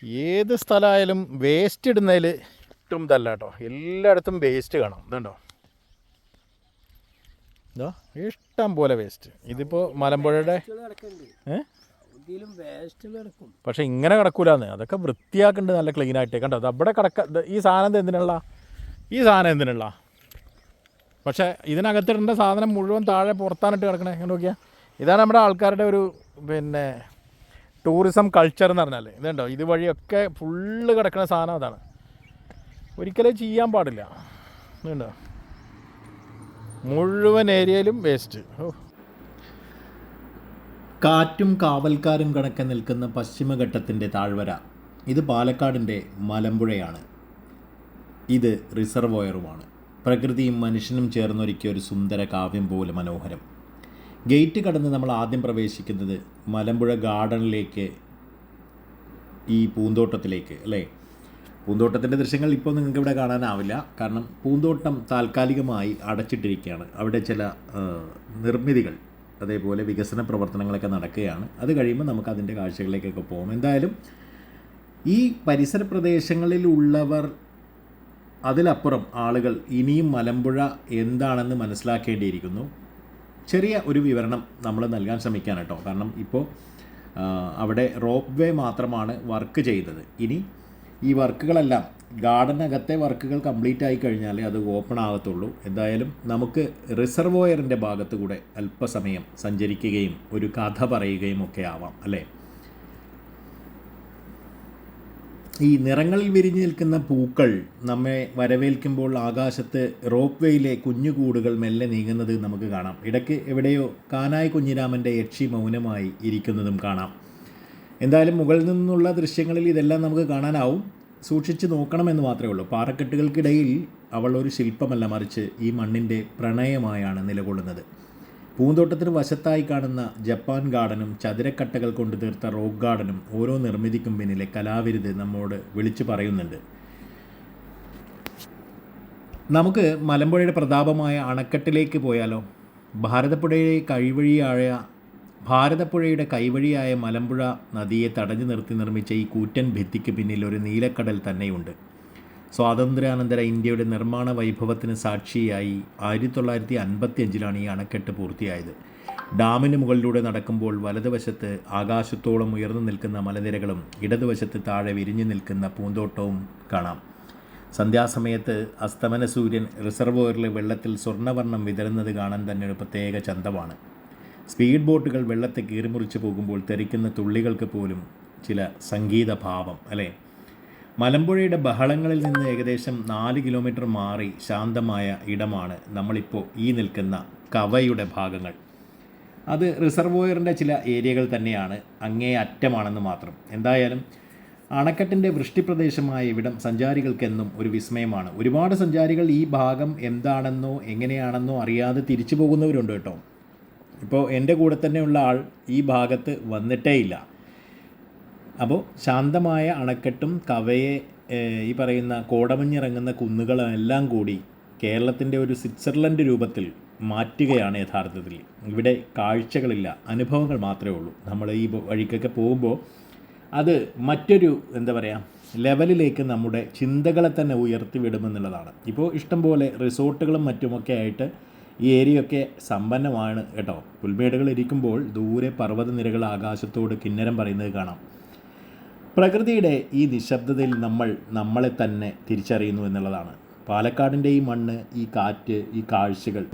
ഏത് സ്ഥലമായാലും വേസ്റ്റ് ഇടുന്നതിൽ ഇട്ടും ഇതല്ല കേട്ടോ, എല്ലായിടത്തും വേസ്റ്റ് കാണാം. ഇതുണ്ടോ, ഇതോ ഇഷ്ടം പോലെ വേസ്റ്റ്. ഇതിപ്പോൾ മലമ്പുഴയുടെ പക്ഷെ ഇങ്ങനെ കിടക്കൂലെന്ന്, അതൊക്കെ വൃത്തിയാക്കുന്നുണ്ട് നല്ല ക്ലീനായിട്ട്. കണ്ടോ അവിടെ ഈ സാധനം എന്തിനുള്ള പക്ഷേ ഇതിനകത്തിടേണ്ട സാധനം മുഴുവൻ താഴെ പുറത്താനിട്ട് കിടക്കണേ. എങ്ങനെ നോക്കിയാൽ ഇതാണ് നമ്മുടെ ആൾക്കാരുടെ ഒരു ടൂറിസം കൾച്ചർ എന്ന് പറഞ്ഞാൽ. ഇതുണ്ടോ ഇതുവഴിയൊക്കെ ഫുള്ള് കിടക്കുന്ന സാധനം അതാണ്. ഒരിക്കലും ചെയ്യാൻ പാടില്ല. ഇതുണ്ടോ മുഴുവൻ ഏരിയയിലും വേസ്റ്റ്. കാറ്റും കാവൽക്കാരും കണക്കെ നിൽക്കുന്ന പശ്ചിമഘട്ടത്തിൻ്റെ താഴ്വര. ഇത് പാലക്കാടിൻ്റെ മലമ്പുഴയാണ്. ഇത് റിസർവോയറുമാണ്. പ്രകൃതിയും മനുഷ്യനും ചേർന്നൊരുക്കിയ ഒരു സുന്ദര കാവ്യം പോലെ മനോഹരം. ഗേറ്റ് കടന്ന് നമ്മൾ ആദ്യം പ്രവേശിക്കുന്നത് മലമ്പുഴ ഗാർഡനിലേക്ക്, ഈ പൂന്തോട്ടത്തിലേക്ക് അല്ലേ. പൂന്തോട്ടത്തിൻ്റെ ദൃശ്യങ്ങൾ ഇപ്പോൾ നിങ്ങൾക്ക് ഇവിടെ കാണാനാവില്ല, കാരണം പൂന്തോട്ടം താൽക്കാലികമായി അടച്ചിട്ടിരിക്കുകയാണ്. അവിടെ ചില നിർമ്മിതികൾ, അതേപോലെ വികസന പ്രവർത്തനങ്ങളൊക്കെ നടക്കുകയാണ്. അത് കഴിയുമ്പോൾ നമുക്ക് അതിൻ്റെ കാഴ്ചകളിലേക്കൊക്കെ പോകണം. എന്തായാലും ഈ പരിസര പ്രദേശങ്ങളിലുള്ളവർ, അതിലപ്പുറം ആളുകൾ ഇനിയും മലമ്പുഴ എന്താണെന്ന് മനസ്സിലാക്കേണ്ടിയിരിക്കുന്നു. ചെറിയ ഒരു വിവരണം നമ്മൾ നൽകാൻ ശ്രമിക്കാൻ കേട്ടോ. കാരണം ഇപ്പോൾ അവിടെ റോപ്പ് വേ മാത്രമാണ് വർക്ക് ചെയ്തത്. ഇനി ഈ വർക്കുകളെല്ലാം, ഗാർഡനകത്തെ വർക്കുകൾ കംപ്ലീറ്റ് ആയി കഴിഞ്ഞാൽ അത് ഓപ്പൺ ആകത്തുള്ളൂ. എന്തായാലും നമുക്ക് റിസർവോയറിൻ്റെ ഭാഗത്തു കൂടെ അല്പസമയം സഞ്ചരിക്കുകയും ഒരു കഥ പറയുകയും ഒക്കെ ആവാം അല്ലേ. ഈ നിറങ്ങളിൽ വിരിഞ്ഞു നിൽക്കുന്ന പൂക്കൾ നമ്മെ വരവേൽക്കുമ്പോൾ ആകാശത്ത് റോപ്പ് വേയിലെ കുഞ്ഞുകൂടുകൾ മെല്ലെ നീങ്ങുന്നത് നമുക്ക് കാണാം. ഇടയ്ക്ക് എവിടെയോ കാനായി കുഞ്ഞിരാമൻ്റെ യക്ഷി മൗനമായി ഇരിക്കുന്നതും കാണാം. എന്തായാലും മുകളിൽ നിന്നുള്ള ദൃശ്യങ്ങളിൽ ഇതെല്ലാം നമുക്ക് കാണാനാവും. സൂക്ഷിച്ച് നോക്കണമെന്ന് മാത്രമേ ഉള്ളൂ. പാറക്കെട്ടുകൾക്കിടയിൽ അവൾ ഒരു ശില്പമല്ല, മറിച്ച് ഈ മണ്ണിൻ്റെ പ്രണയമായാണ് നിലകൊള്ളുന്നത്. പൂന്തോട്ടത്തിന് വശത്തായി കാണുന്ന ജപ്പാൻ ഗാർഡനും ചതുരക്കട്ടകൾ കൊണ്ട് തീർത്ത റോക്ക് ഗാർഡനും ഓരോ നിർമ്മിതിക്കും പിന്നിലെ കലാവിരുത് നമ്മോട് വിളിച്ചു പറയുന്നുണ്ട്. നമുക്ക് മലമ്പുഴയുടെ പ്രതാപമായ അണക്കെട്ടിലേക്ക് പോയാലോ. ഭാരതപ്പുഴയുടെ കൈവഴിയായ മലമ്പുഴ നദിയെ തടഞ്ഞു നിർത്തി നിർമ്മിച്ച ഈ കൂറ്റൻ ഭിത്തിക്ക് പിന്നിൽ ഒരു നീലക്കടൽ തന്നെയുണ്ട്. സ്വാതന്ത്ര്യാനന്തര ഇന്ത്യയുടെ നിർമ്മാണ വൈഭവത്തിന് സാക്ഷിയായി 1955 ഈ അണക്കെട്ട് പൂർത്തിയായത്. ഡാമിന് മുകളിലൂടെ നടക്കുമ്പോൾ വലതുവശത്ത് ആകാശത്തോളം ഉയർന്നു നിൽക്കുന്ന മലനിരകളും ഇടതുവശത്ത് താഴെ വിരിഞ്ഞു നിൽക്കുന്ന പൂന്തോട്ടവും കാണാം. സന്ധ്യാസമയത്ത് അസ്തമന സൂര്യൻ റിസർവോയറിലെ വെള്ളത്തിൽ സ്വർണ്ണവർണ്ണം വിതറുന്നത് കാണാൻ തന്നെ ഒരു പ്രത്യേക ചന്തമാണ്. സ്പീഡ് ബോട്ടുകൾ വെള്ളത്തെ കീറിമുറിച്ച് പോകുമ്പോൾ തെറിക്കുന്ന തുള്ളികൾക്ക് പോലും ചില സംഗീതഭാവം അല്ലേ. മലമ്പുഴയുടെ ബഹളങ്ങളിൽ നിന്ന് ഏകദേശം 4 കിലോമീറ്റർ മാറി ശാന്തമായ ഇടമാണ് നമ്മളിപ്പോൾ ഈ നിൽക്കുന്ന കവയുടെ ഭാഗങ്ങൾ. അത് റിസർവോയറിൻ്റെ ചില ഏരിയകൾ തന്നെയാണ്, അങ്ങേ അറ്റമാണെന്ന് മാത്രം. എന്തായാലും അണക്കെട്ടിൻ്റെ വൃഷ്ടിപ്രദേശമായ ഇവിടം സഞ്ചാരികൾക്കെന്നും ഒരു വിസ്മയമാണ്. ഒരുപാട് സഞ്ചാരികൾ ഈ ഭാഗം എന്താണെന്നോ എങ്ങനെയാണെന്നോ അറിയാതെ തിരിച്ചു പോകുന്നവരുണ്ട് കേട്ടോ. ഇപ്പോൾ എൻ്റെ കൂടെ തന്നെയുള്ള ആൾ ഈ ഭാഗത്ത് വന്നിട്ടേ ഇല്ല. അപ്പോൾ ശാന്തമായ അണക്കെട്ടും കവയെ ഈ പറയുന്ന കോടമഞ്ഞിറങ്ങുന്ന കുന്നുകളെല്ലാം കൂടി കേരളത്തിൻ്റെ ഒരു സ്വിറ്റ്സർലൻഡ് രൂപത്തിൽ മാറ്റുകയാണ് യഥാർത്ഥത്തിൽ. ഇവിടെ കാഴ്ചകളില്ല, അനുഭവങ്ങൾ മാത്രമേ ഉള്ളൂ. നമ്മൾ ഈ വഴിക്കൊക്കെ പോകുമ്പോൾ അത് മറ്റൊരു ലെവലിലേക്ക് നമ്മുടെ ചിന്തകളെ തന്നെ ഉയർത്തിവിടുമെന്നുള്ളതാണ്. ഇപ്പോൾ ഇഷ്ടംപോലെ റിസോർട്ടുകളും മറ്റുമൊക്കെ ആയിട്ട് ഈ ഏരിയയൊക്കെ സമ്പന്നമാണ് കേട്ടോ. പുൽമേടുകൾ ഇരിക്കുമ്പോൾ ദൂരെ പർവ്വതനിരകൾ ആകാശത്തോട് കിന്നരം പറയുന്നത് കാണാം. പ്രകൃതിയുടെ ഈ നിശബ്ദതയിൽ നമ്മളെ തന്നെ തിരിച്ചറിയുന്നു എന്നുള്ളതാണ്. പാലക്കാടിൻ്റെ ഈ മണ്ണ്, ഈ കാറ്റ്, ഈ കാഴ്ചകൾ